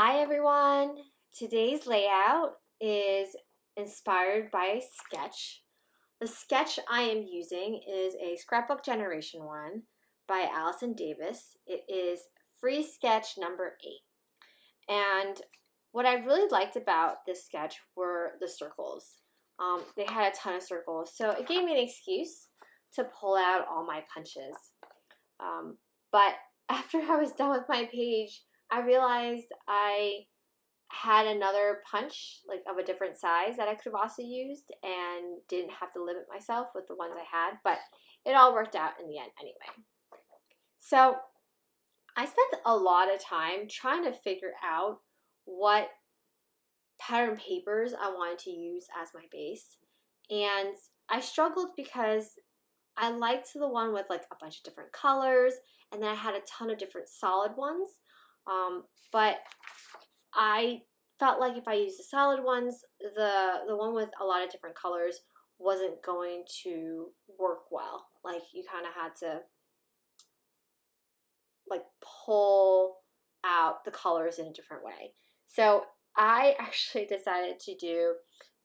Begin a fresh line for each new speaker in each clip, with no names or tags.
Hi everyone! Today's layout is inspired by a sketch. The sketch I am using is a Scrapbook Generation 1 by Allison Davis. It is free sketch number 8. And what I really liked about this sketch were the circles. They had a ton of circles, so it gave me an excuse to pull out all my punches. But after I was done with my page, I realized I had another punch like of a different size that I could have also used and didn't have to limit myself with the ones I had, but it all worked out in the end anyway. So I spent a lot of time trying to figure out what pattern papers I wanted to use as my base, and I struggled because I liked the one with like a bunch of different colors, and then I had a ton of different solid ones. But I felt like if I used the solid ones, the one with a lot of different colors wasn't going to work well. Like you kind of had to like pull out the colors in a different way. So I actually decided to do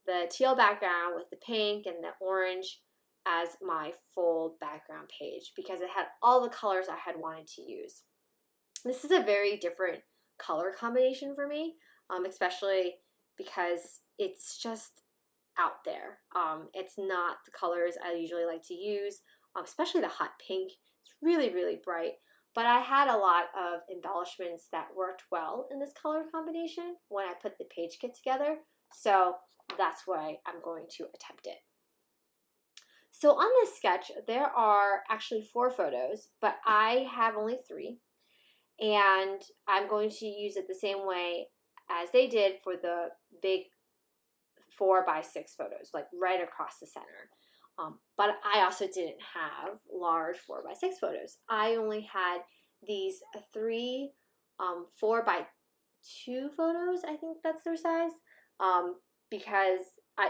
the teal background with the pink and the orange as my full background page because it had all the colors I had wanted to use. This is a very different color combination for me, especially because it's just out there. It's not the colors I usually like to use, especially the hot pink. It's really, really bright. But I had a lot of embellishments that worked well in this color combination when I put the page kit together. So that's why I'm going to attempt it. So on this sketch, there are actually 4 photos, but I have only 3. And I'm going to use it the same way as they did for the big 4x6 photos, like right across the center. But I also didn't have large 4x6 photos. I only had these 3 4x2 photos, I think that's their size, because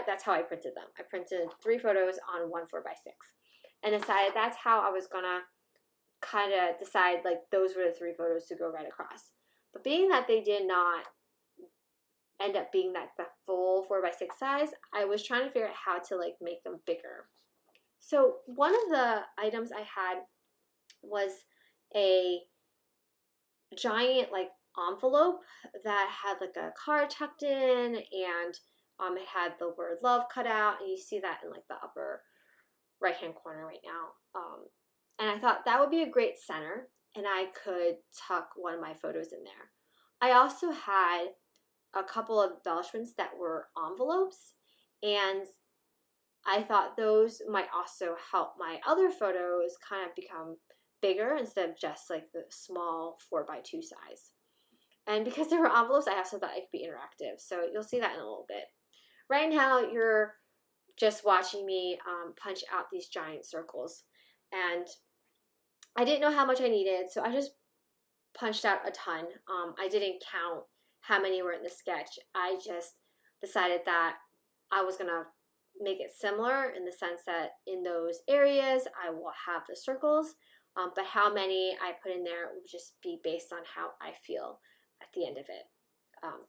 that's how I printed them. I printed 3 photos on one 4x6 and decided that's how I was gonna kind of decide like those were the 3 photos to go right across. But being that they did not end up being like the full 4x6 size, I was trying to figure out how to like make them bigger. So one of the items I had was a giant like envelope that had like a card tucked in, and it had the word love cut out, and you see that in like the upper right hand corner right now. And I thought that would be a great center, and I could tuck one of my photos in there. I also had a couple of embellishments that were envelopes, and I thought those might also help my other photos kind of become bigger instead of just like the small 4x2 size. And because they were envelopes, I also thought it could be interactive. So you'll see that in a little bit. Right now, you're just watching me punch out these giant circles. And I didn't know how much I needed, so I just punched out a ton. I didn't count how many were in the sketch. I just decided that I was going to make it similar in the sense that in those areas I will have the circles, but how many I put in there would just be based on how I feel at the end of it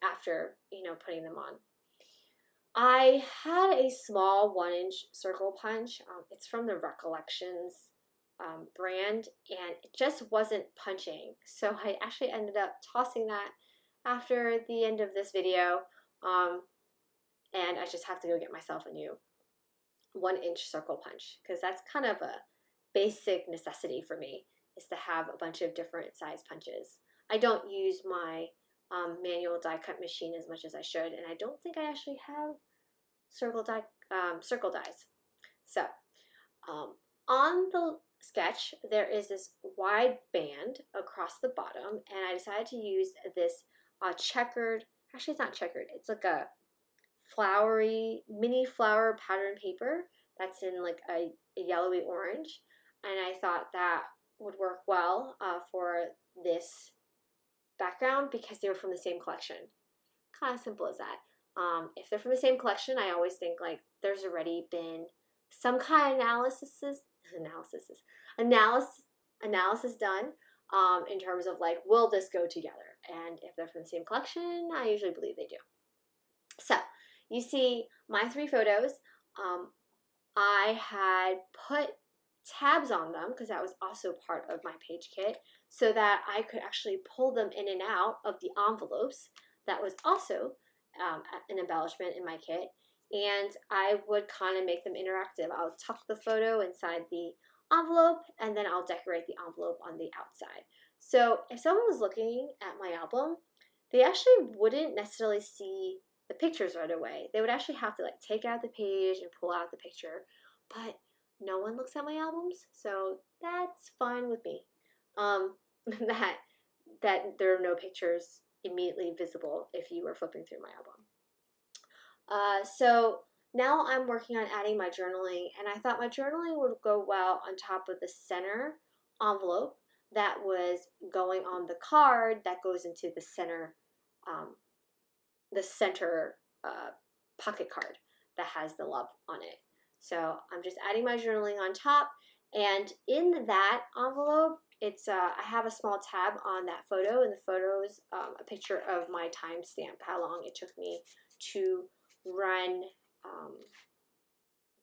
after putting them on. I had a small 1-inch circle punch. It's from the Recollections brand, and it just wasn't punching. So I actually ended up tossing that after the end of this video, and I just have to go get myself a new 1-inch circle punch because that's kind of a basic necessity for me, is to have a bunch of different size punches. I don't use my manual die cut machine as much as I should, and I don't think I actually have circle dies. So on the sketch, there is this wide band across the bottom, and I decided to use this checkered, actually it's not checkered, it's like a flowery, mini flower pattern paper that's in like a yellowy orange, and I thought that would work well for this background because they were from the same collection. Kind of simple as that. If they're from the same collection, I always think like there's already been some kind of analysis done in terms of like, will this go together? and if they're from the same collection, I usually believe they do. So you see my 3 photos. I had put tabs on them because that was also part of my page kit so that I could actually pull them in and out of the envelopes. That was also an embellishment in my kit, and I would kind of make them interactive. I'll tuck the photo inside the envelope, and then I'll decorate the envelope on the outside. So if someone was looking at my album, they actually wouldn't necessarily see the pictures right away. They would actually have to like take out the page and pull out the picture, but no one looks at my albums, so that's fine with me. That there are no pictures immediately visible if you were flipping through my album. So now I'm working on adding my journaling, and I thought my journaling would go well on top of the center envelope that was going on the card that goes into the center pocket card that has the love on it. So I'm just adding my journaling on top, and in that envelope, it's I have a small tab on that photo, and the photo is a picture of my timestamp, how long it took me to run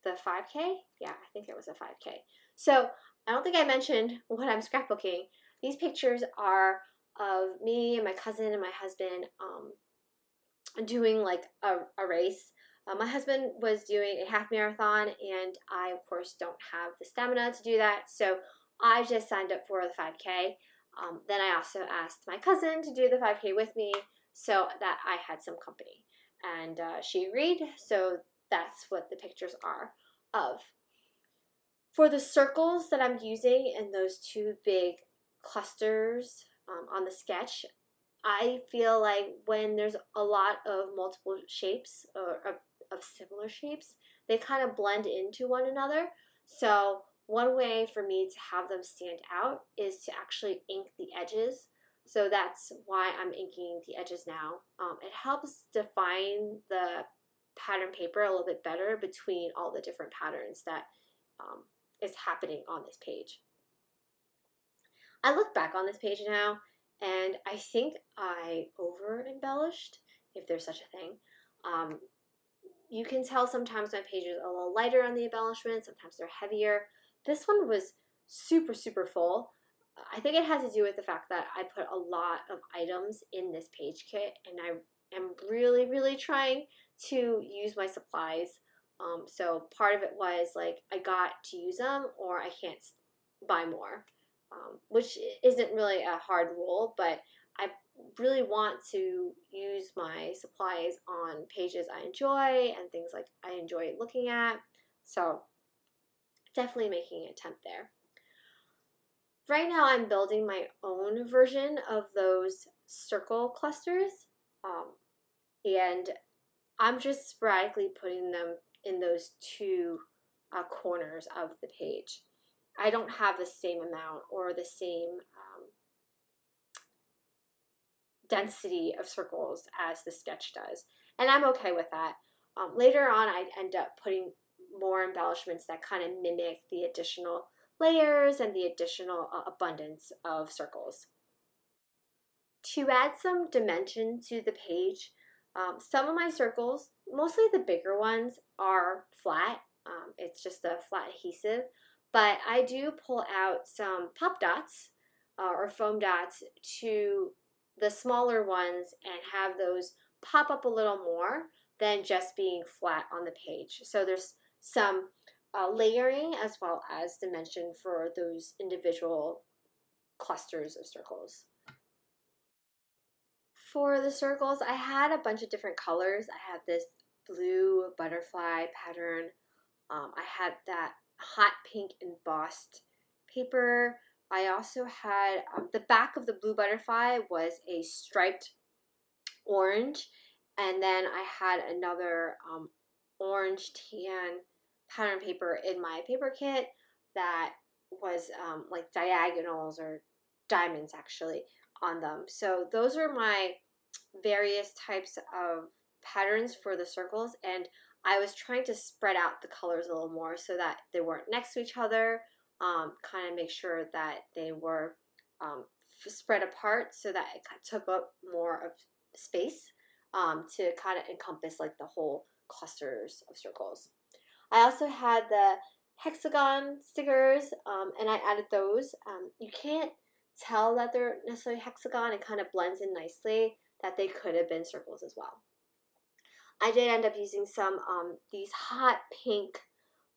the 5K. Yeah, I think it was a 5K. So I don't think I mentioned what I'm scrapbooking. These pictures are of me and my cousin and my husband doing like a race. My husband was doing a half marathon, and I, of course, don't have the stamina to do that, so I just signed up for the 5K. Then I also asked my cousin to do the 5K with me so that I had some company, and she agreed, so that's what the pictures are of. For the circles that I'm using in those 2 big clusters on the sketch, I feel like when there's a lot of multiple shapes or of similar shapes, they kind of blend into one another. So one way for me to have them stand out is to actually ink the edges. So that's why I'm inking the edges now. It helps define the pattern paper a little bit better between all the different patterns that is happening on this page. I look back on this page now, and I think I over embellished, if there's such a thing. You can tell sometimes my pages are a little lighter on the embellishment, sometimes they're heavier. This one was super, super full. I think it has to do with the fact that I put a lot of items in this page kit, and I am really, really trying to use my supplies. So part of it was like I got to use them or I can't buy more. Which isn't really a hard rule, but I really want to use my supplies on pages I enjoy and things like I enjoy looking at. So definitely making an attempt there. Right now I'm building my own version of those circle clusters, and I'm just sporadically putting them in those 2 corners of the page. I don't have the same amount or the same density of circles as the sketch does, and I'm okay with that. Later on, I end up putting more embellishments that kind of mimic the additional layers and the additional abundance of circles. To add some dimension to the page, some of my circles, mostly the bigger ones, are flat. It's just a flat adhesive. But I do pull out some pop dots or foam dots to the smaller ones and have those pop up a little more than just being flat on the page. So there's some layering as well as dimension for those individual clusters of circles. For the circles, I had a bunch of different colors. I had this blue butterfly pattern. I had that hot pink embossed paper. I also had the back of the blue butterfly was a striped orange, and then I had another orange tan pattern paper in my paper kit that was like diagonals or diamonds actually on them. So those are my various types of patterns for the circles, and I was trying to spread out the colors a little more so that they weren't next to each other, kind of make sure that they were spread apart so that it took up more of space to kind of encompass like the whole clusters of circles. I also had the hexagon stickers, and I added those. You can't tell that they're necessarily hexagon. It kind of blends in nicely that they could have been circles as well. I did end up using some these hot pink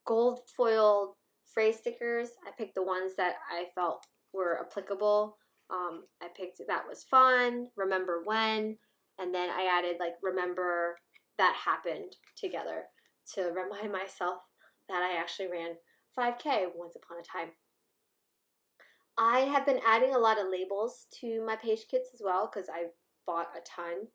gold foiled phrase stickers. I picked the ones that I felt were applicable. I picked that was fun, remember when, and then I added like remember that happened together to remind myself that I actually ran 5K once upon a time. I have been adding a lot of labels to my page kits as well because I bought a ton,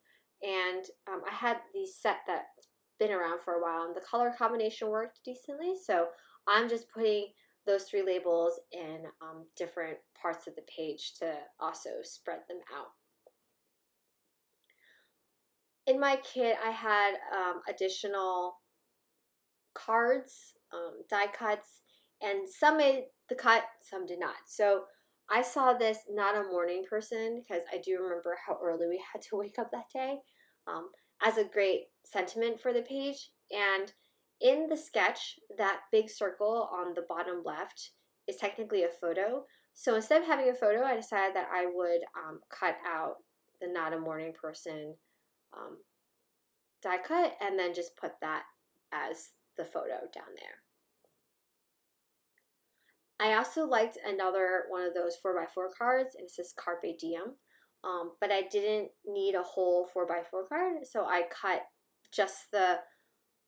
and I had these set that's been around for a while, and the color combination worked decently, so I'm just putting those 3 labels in different parts of the page to also spread them out. In my kit, I had additional cards, die cuts, and some made the cut, some did not. So I saw this not a morning person, because I do remember how early we had to wake up that day, as a great sentiment for the page. And in the sketch, that big circle on the bottom left is technically a photo. So instead of having a photo, I decided that I would cut out the not a morning person die cut and then just put that as the photo down there. I also liked another one of those 4x4 cards, and it says Carpe Diem, but I didn't need a whole 4x4 card, so I cut just the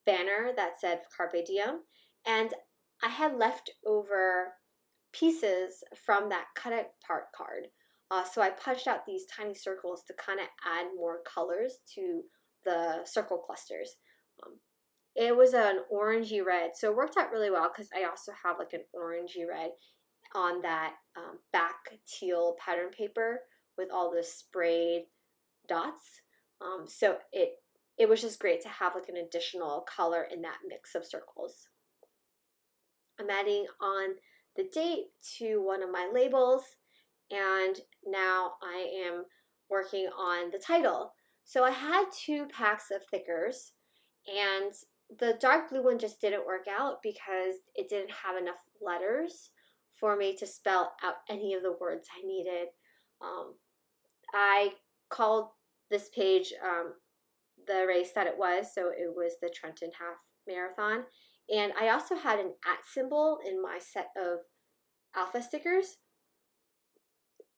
banner that said Carpe Diem, and I had leftover pieces from that cut apart card, so I punched out these tiny circles to kind of add more colors to the circle clusters. It was an orangey red, so it worked out really well because I also have like an orangey red on that back teal pattern paper with all the sprayed dots. So it was just great to have like an additional color in that mix of circles. I'm adding on the date to one of my labels, and now I am working on the title. So I had 2 packs of thickers, and the dark blue one just didn't work out because it didn't have enough letters for me to spell out any of the words I needed. I called this page the race that it was, so it was the Trenton Half Marathon. And I also had an @ symbol in my set of alpha stickers.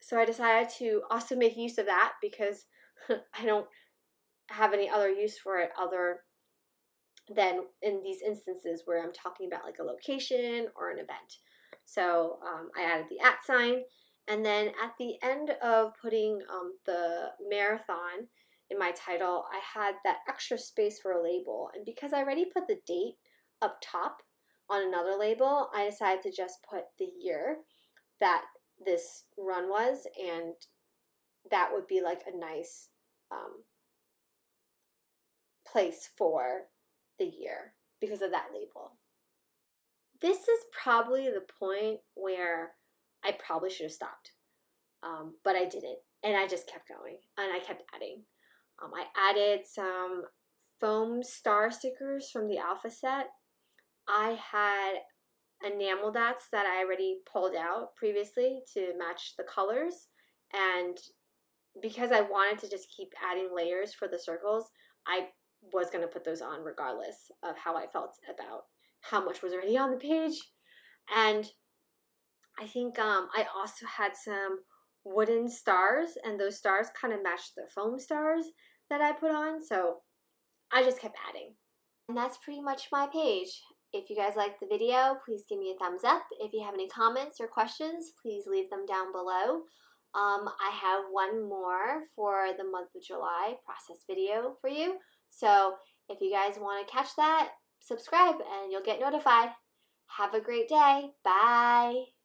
So I decided to also make use of that because I don't have any other use for it other than in these instances where I'm talking about like a location or an event. So I added the @ sign, and then at the end of putting the marathon in my title, I had that extra space for a label, and because I already put the date up top on another label, I decided to just put the year that this run was, and that would be like a nice place for the year because of that label. This is probably the point where I probably should have stopped, but I didn't, and I just kept going, and I kept adding. I added some foam star stickers from the alpha set. I had enamel dots that I already pulled out previously to match the colors, and because I wanted to just keep adding layers for the circles, I was going to put those on regardless of how I felt about how much was already on the page. And I think I also had some wooden stars, and those stars kind of matched the foam stars that I put on, so I just kept adding. And that's pretty much my page. If you guys liked the video, please give me a thumbs up. If you have any comments or questions, please leave them down below. I have one more for the month of July process video for you. So if you guys want to catch that, subscribe and you'll get notified. Have a great day. Bye.